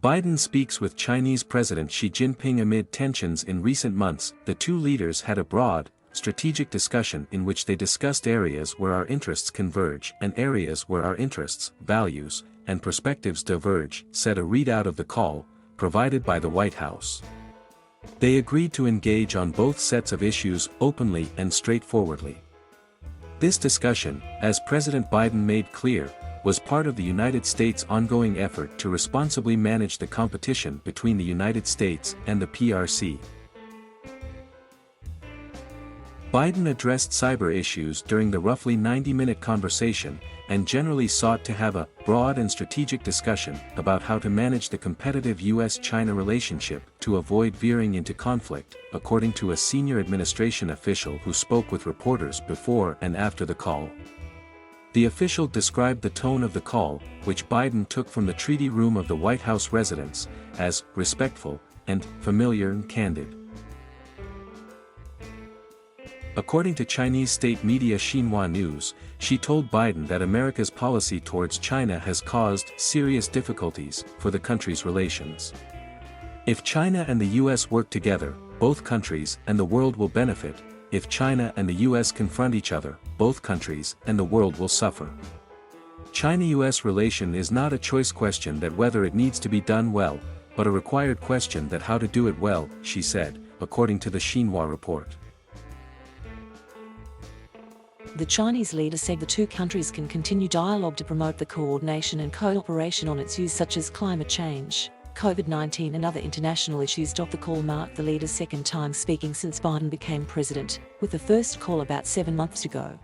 Biden speaks with Chinese President Xi Jinping amid tensions in recent months. The two leaders had a broad, strategic discussion in which they discussed areas where our interests converge and areas where our interests, values, and perspectives diverge, said a readout of the call, provided by the White House. They agreed to engage on both sets of issues openly and straightforwardly. This discussion, as President Biden made clear, was part of the United States' ongoing effort to responsibly manage the competition between the United States and the PRC. Biden addressed cyber issues during the roughly 90-minute conversation, and generally sought to have a broad and strategic discussion about how to manage the competitive U.S.-China relationship to avoid veering into conflict, according to a senior administration official who spoke with reporters before and after the call. The official described the tone of the call, which Biden took from the treaty room of the White House residence, as respectful and familiar and candid. According to Chinese state media Xinhua News, she told Biden that America's policy towards China has caused serious difficulties for the country's relations. If China and the U.S. work together, both countries and the world will benefit. If China and the U.S. confront each other, both countries and the world will suffer. China-U.S. relation is not a choice question that whether it needs to be done well, but a required question that how to do it well, she said, according to the Xinhua report. The Chinese leader said the two countries can continue dialogue to promote the coordination and cooperation on issues such as climate change, COVID-19 and other international issues. The call marked the leader's second time speaking since Biden became president, with the first call about 7 months ago.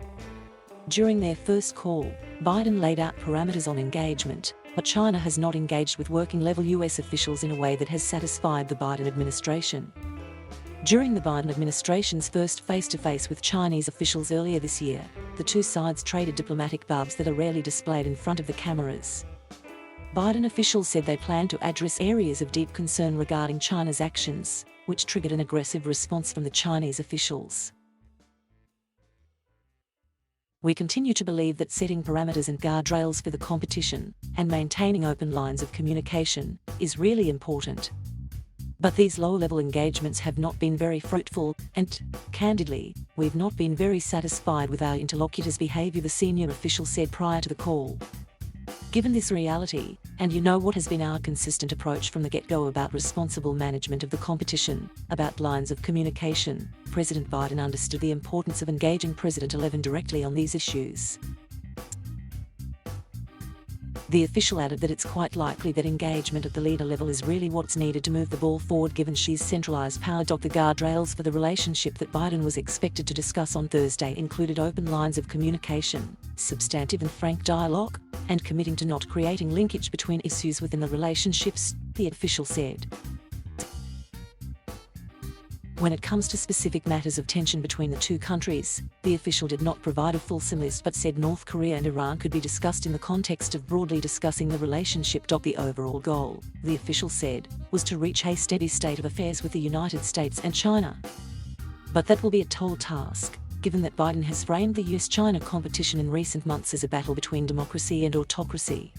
During their first call, Biden laid out parameters on engagement, but China has not engaged with working-level U.S. officials in a way that has satisfied the Biden administration. During the Biden administration's first face-to-face with Chinese officials earlier this year, the two sides traded diplomatic barbs that are rarely displayed in front of the cameras. Biden officials said they plan to address areas of deep concern regarding China's actions, which triggered an aggressive response from the Chinese officials. We continue to believe that setting parameters and guardrails for the competition, and maintaining open lines of communication, is really important. But these low-level engagements have not been very fruitful, and, candidly, we've not been very satisfied with our interlocutors' behavior, the senior official said prior to the call. Given this reality, and you know what has been our consistent approach from the get-go about responsible management of the competition, about lines of communication, President Biden understood the importance of engaging President XI directly on these issues. The official added that it's quite likely that engagement at the leader level is really what's needed to move the ball forward given Xi's centralized power. The guardrails for the relationship that Biden was expected to discuss on Thursday included open lines of communication, substantive and frank dialogue, and committing to not creating linkage between issues within the relationships, the official said. When it comes to specific matters of tension between the two countries, the official did not provide a fulsome list but said North Korea and Iran could be discussed in the context of broadly discussing the relationship. The overall goal, the official said, was to reach a steady state of affairs with the United States and China. But that will be a tall task, given that Biden has framed the US-China competition in recent months as a battle between democracy and autocracy.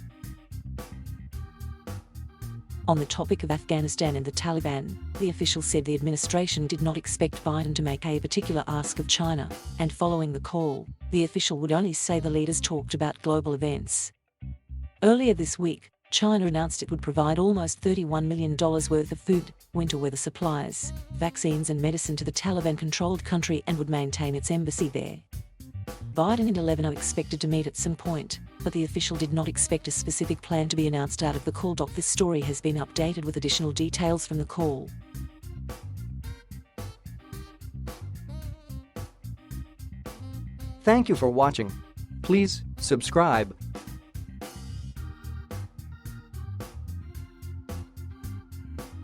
On the topic of Afghanistan and the Taliban, the official said the administration did not expect Biden to make a particular ask of China, and following the call, the official would only say the leaders talked about global events. Earlier this week, China announced it would provide almost $31 million worth of food, winter weather supplies, vaccines and medicine to the Taliban-controlled country and would maintain its embassy there. Biden and XI are expected to meet at some point, but the official did not expect a specific plan to be announced out of the call. This story has been updated with additional details from the call. Thank you for watching. Please subscribe,